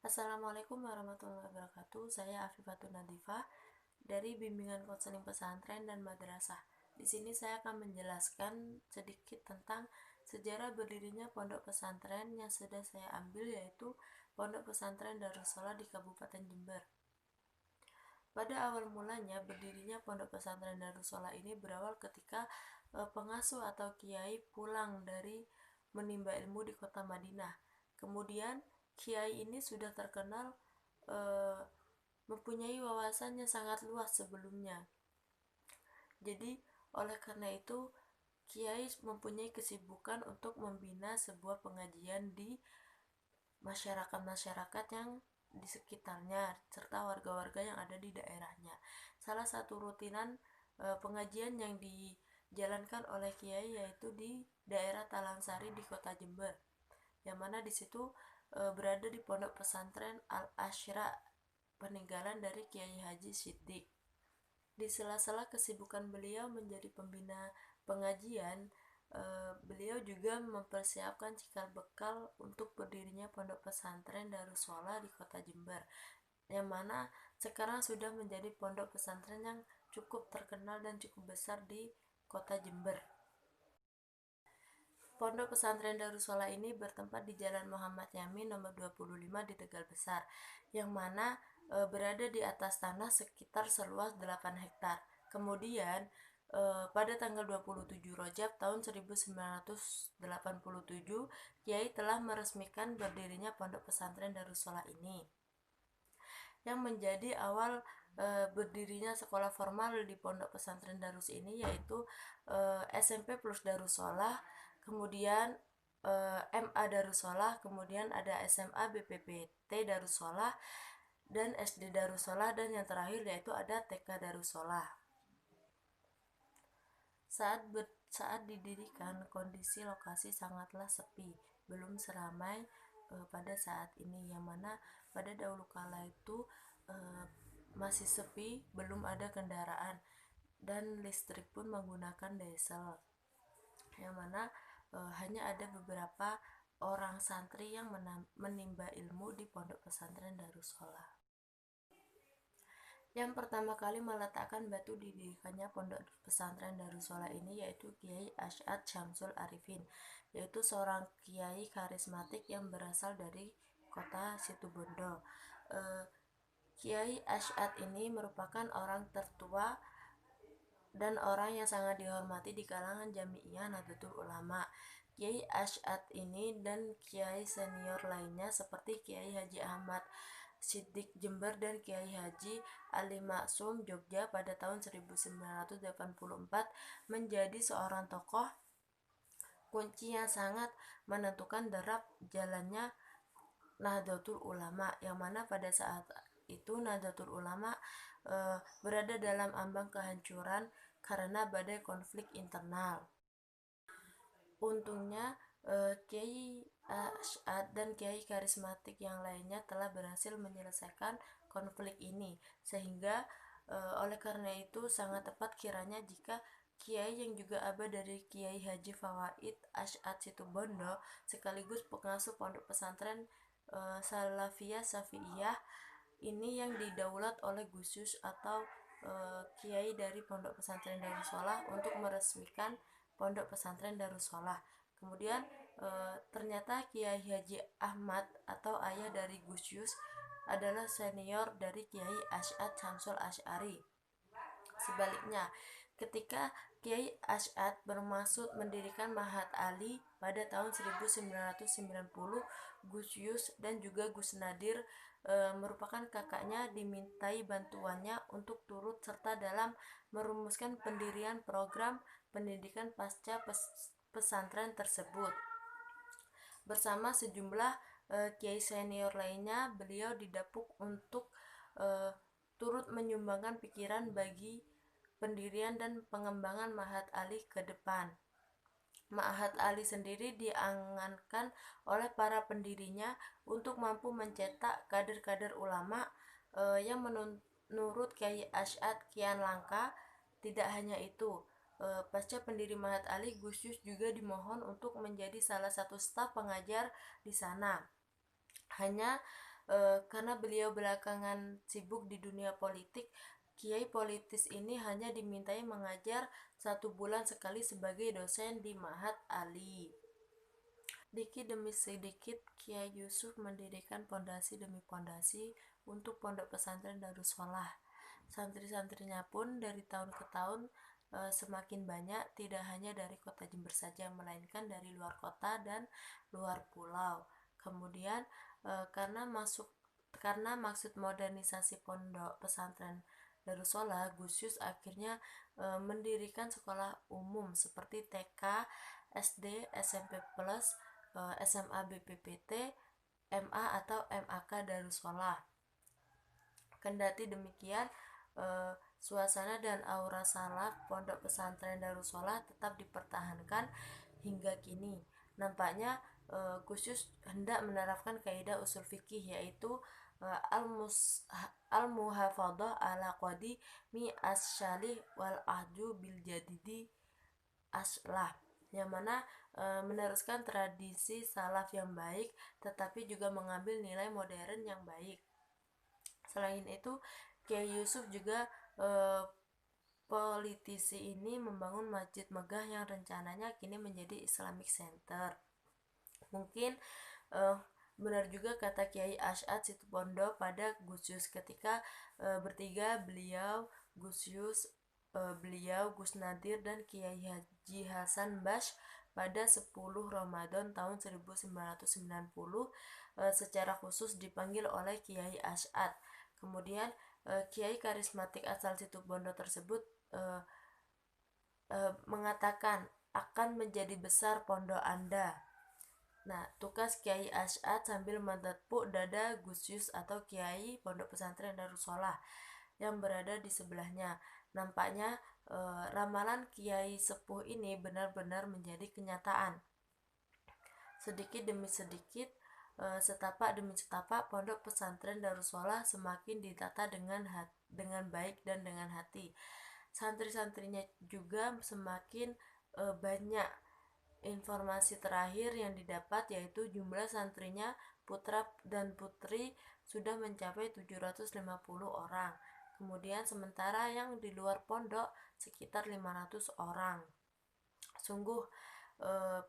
Assalamualaikum warahmatullahi wabarakatuh. Saya Afifatun Nadifah dari Bimbingan Konseling Pesantren dan Madrasah. Di sini saya akan menjelaskan sedikit tentang sejarah berdirinya pondok pesantren yang sudah saya ambil, yaitu Pondok Pesantren Darussalam di Kabupaten Jember. Pada awal mulanya berdirinya Pondok Pesantren Darussalam ini berawal ketika pengasuh atau kiai pulang dari menimba ilmu di kota Madinah. Kemudian kiai ini sudah terkenal eh, mempunyai wawasan yang sangat luas sebelumnya. Jadi oleh karena itu kiai mempunyai kesibukan untuk membina sebuah pengajian di masyarakat-masyarakat yang di sekitarnya serta warga-warga yang ada di daerahnya. Salah satu rutinan pengajian yang dijalankan oleh kiai yaitu di daerah Talangsari di Kota Jember, yang mana di situ berada di pondok pesantren Al Ashra peninggalan dari Kiai Haji Siddiq. Di sela-sela kesibukan beliau menjadi pembina pengajian, beliau juga mempersiapkan cikal bakal untuk berdirinya pondok pesantren Darussalam di Kota Jember, yang mana sekarang sudah menjadi pondok pesantren yang cukup terkenal dan cukup besar di Kota Jember. Pondok Pesantren Darussalam ini bertempat di Jalan Muhammad Yamin nomor 25 di Tegal Besar, yang mana berada di atas tanah sekitar seluas 8 hektar. Kemudian pada tanggal 27 Rajab tahun 1987, Kiai telah meresmikan berdirinya Pondok Pesantren Darussalam ini, yang menjadi awal berdirinya sekolah formal di Pondok Pesantren Darus ini, yaitu SMP plus Darussalam, kemudian MA Darussalam, kemudian ada SMA BPPT Darussalam, dan SD Darussalam, dan yang terakhir yaitu ada TK Darussalam. Saat didirikan, kondisi lokasi sangatlah sepi, belum seramai pada saat ini, yang mana pada dahulu kala itu masih sepi, belum ada kendaraan, dan listrik pun menggunakan diesel, yang mana hanya ada beberapa orang santri yang menimba ilmu di pondok pesantren Darussalam. Yang pertama kali meletakkan batu didirikannya pondok pesantren Darussalam ini yaitu Kiai Asy'ad Syamsul Arifin, yaitu seorang kiai karismatik yang berasal dari kota Situbondo. Kiai Asy'ad ini merupakan orang tertua dan orang yang sangat dihormati di kalangan Jami'iyah Nahdlatul Ulama. Kiai Asy'ad ini dan kiai senior lainnya seperti Kiai Haji Ahmad Siddiq Jember dan Kiai Haji Ali Maksum Jogja pada tahun 1984 menjadi seorang tokoh kunci yang sangat menentukan derap jalannya Nahdlatul Ulama, yang mana pada saat itu Nahdlatul Ulama berada dalam ambang kehancuran karena badai konflik internal. Untungnya Kiai Asy'ad dan kiai karismatik yang lainnya telah berhasil menyelesaikan konflik ini, sehingga oleh karena itu sangat tepat kiranya jika kiai yang juga abah dari Kiai Haji Fawaid Asy'ad Situbondo sekaligus pengasuh pondok pesantren Salafiyah Syafi'iyah ini yang didaulat oleh Gusyus atau kiai dari pondok pesantren Darussalam untuk meresmikan pondok pesantren Darussalam. Kemudian ternyata Kiai Haji Ahmad atau ayah dari Gusyus adalah senior dari Kiai Asy'ad Syamsul Asy'ari. Sebaliknya, ketika Kiai Asy'ad bermaksud mendirikan Mahat Ali pada tahun 1990, Gus Yus dan juga Gus Nadir merupakan kakaknya dimintai bantuannya untuk turut serta dalam merumuskan pendirian program pendidikan pasca pesantren tersebut. Bersama sejumlah kiai senior lainnya, beliau didapuk untuk turut menyumbangkan pikiran bagi pendirian dan pengembangan Mahat Ali ke depan. Mahat Ali sendiri diangankan oleh para pendirinya untuk mampu mencetak kader-kader ulama yang menurut Kiai Asy'ad kian langka. Tidak hanya itu, pasca pendiri Mahat Ali, Gus Yus juga dimohon untuk menjadi salah satu staf pengajar di sana. Hanya Karena beliau belakangan sibuk di dunia politik, kiai politis ini hanya dimintai mengajar 1 bulan sekali sebagai dosen di Ma'had Ali. Dikit demi sedikit, Kiai Yusuf mendirikan pondasi demi pondasi untuk pondok pesantren Darussalah. Santri-santrinya pun dari tahun ke tahun semakin banyak, tidak hanya dari kota Jember saja, melainkan dari luar kota dan luar pulau. Kemudian karena maksud modernisasi pondok pesantren Darussalah, Gus Yus akhirnya mendirikan sekolah umum seperti TK, SD, SMP Plus, SMA BPPT, MA atau MAK Darussalah. Kendati demikian, suasana dan aura salaf pondok pesantren Darussalah tetap dipertahankan hingga kini. Nampaknya Gus Yus hendak menerapkan kaidah usul fikih, yaitu al-muhafadhah ala qadi mi asyalih wal ahdu bil jadidi aslah, yang mana meneruskan tradisi salaf yang baik tetapi juga mengambil nilai modern yang baik. Selain itu, Kiai Yusuf juga politisi ini membangun Masjid Megah yang rencananya kini menjadi Islamic Center. Mungkin benar juga kata Kiai Asy'ad Situbondo pada Gus Yus ketika bertiga beliau, Gus Nadir dan Kiai Haji Hasan Bash pada 10 Ramadan tahun 1990 secara khusus dipanggil oleh Kiai Asy'ad. Kemudian Kiai karismatik asal Situbondo tersebut mengatakan akan menjadi besar pondok Anda. Nah, tukas Kiai Asy'ad sambil menepuk dada Gus Yus atau Kiai Pondok Pesantren Darussalah yang berada di sebelahnya. Nampaknya ramalan Kiai Sepuh ini benar-benar menjadi kenyataan. Sedikit demi sedikit, setapak demi setapak, Pondok Pesantren Darussalah semakin ditata dengan baik dan dengan hati. Santri-santrinya juga semakin banyak. Informasi terakhir yang didapat yaitu jumlah santrinya putra dan putri sudah mencapai 750 orang. Kemudian sementara yang di luar pondok sekitar 500 orang. Sungguh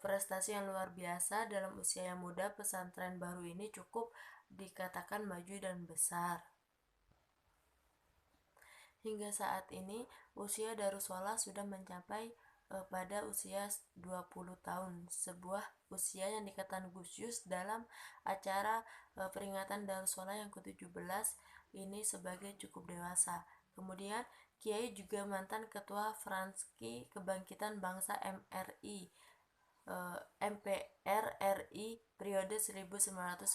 prestasi yang luar biasa. Dalam usia yang muda, pesantren baru ini cukup dikatakan maju dan besar. Hingga saat ini usia Darussalah sudah mencapai pada usia 20 tahun, sebuah usia yang dikatakan Gus Yus dalam acara peringatan Darussalah yang ke-17 ini sebagai cukup dewasa. Kemudian Kiai juga mantan Ketua Franski Kebangkitan Bangsa MPR RI periode 1999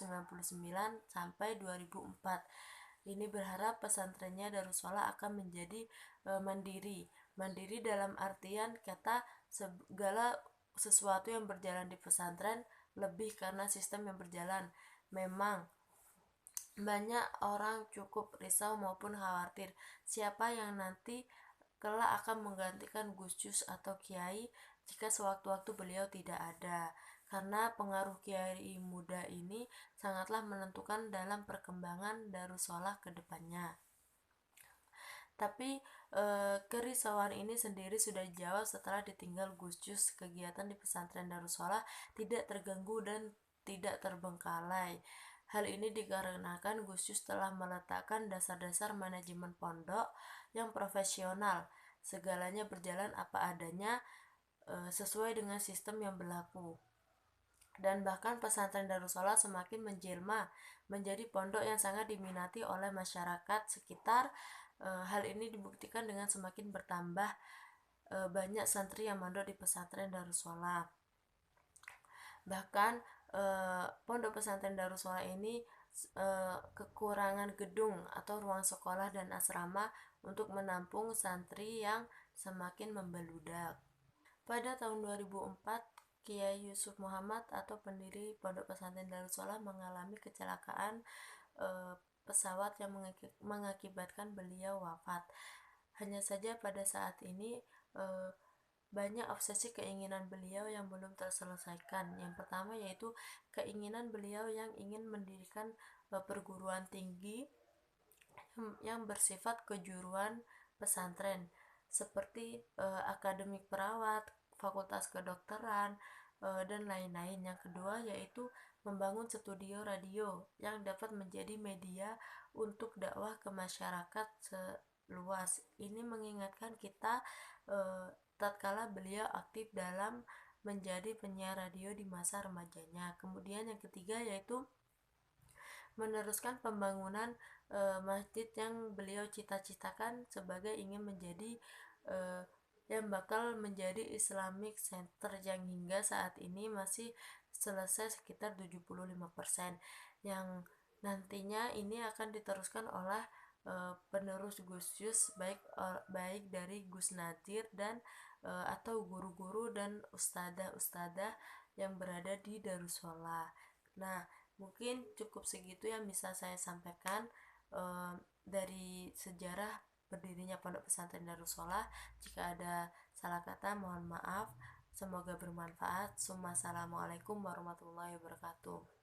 sampai 2004. Ini berharap pesantrennya Darussalah akan menjadi mandiri dalam artian kata segala sesuatu yang berjalan di pesantren lebih karena sistem yang berjalan. Memang banyak orang cukup risau maupun khawatir siapa yang nanti kelak akan menggantikan Gus Yus atau Kiai jika sewaktu-waktu beliau tidak ada, karena pengaruh Kiai muda ini sangatlah menentukan dalam perkembangan Darussalah ke depannya. Tapi kerisauan ini sendiri sudah dijawab setelah ditinggal Gus Yus. Kegiatan di pesantren Darussalah tidak terganggu dan tidak terbengkalai. Hal ini dikarenakan Gus Yus telah meletakkan dasar-dasar manajemen pondok yang profesional. Segalanya berjalan apa adanya sesuai dengan sistem yang berlaku. Dan bahkan pesantren Darussalah semakin menjelma menjadi pondok yang sangat diminati oleh masyarakat sekitar. Hal ini dibuktikan dengan semakin bertambah banyak santri yang mondok di pesantren Darussalah. Bahkan pondok pesantren Darussalah ini kekurangan gedung atau ruang sekolah dan asrama untuk menampung santri yang semakin membeludak. Pada tahun 2004, Kiai Yusuf Muhammad atau pendiri Pondok Pesantren Darussalah mengalami kecelakaan pesawat yang mengakibatkan beliau wafat. Hanya saja pada saat ini banyak obsesi keinginan beliau yang belum terselesaikan. Yang pertama yaitu keinginan beliau yang ingin mendirikan perguruan tinggi yang bersifat kejuruan pesantren seperti akademik perawat, fakultas kedokteran, dan lain-lain. Yang kedua yaitu membangun studio radio yang dapat menjadi media untuk dakwah ke masyarakat seluas. Ini mengingatkan kita tatkala beliau aktif dalam menjadi penyiar radio di masa remajanya. Kemudian yang ketiga yaitu meneruskan pembangunan masjid yang beliau cita-citakan sebagai ingin menjadi uh, yang bakal menjadi Islamic Center yang hingga saat ini masih selesai sekitar 75%, yang nantinya ini akan diteruskan oleh penerus Gus Yus, baik dari Gus Nadir dan atau guru-guru dan ustadzah-ustadzah yang berada di Darussolah. Nah, mungkin cukup segitu yang bisa saya sampaikan dari sejarah berdirinya Pondok Pesantren Darussolah. Jika ada salah kata mohon maaf. Semoga bermanfaat. Assalamualaikum warahmatullahi wabarakatuh.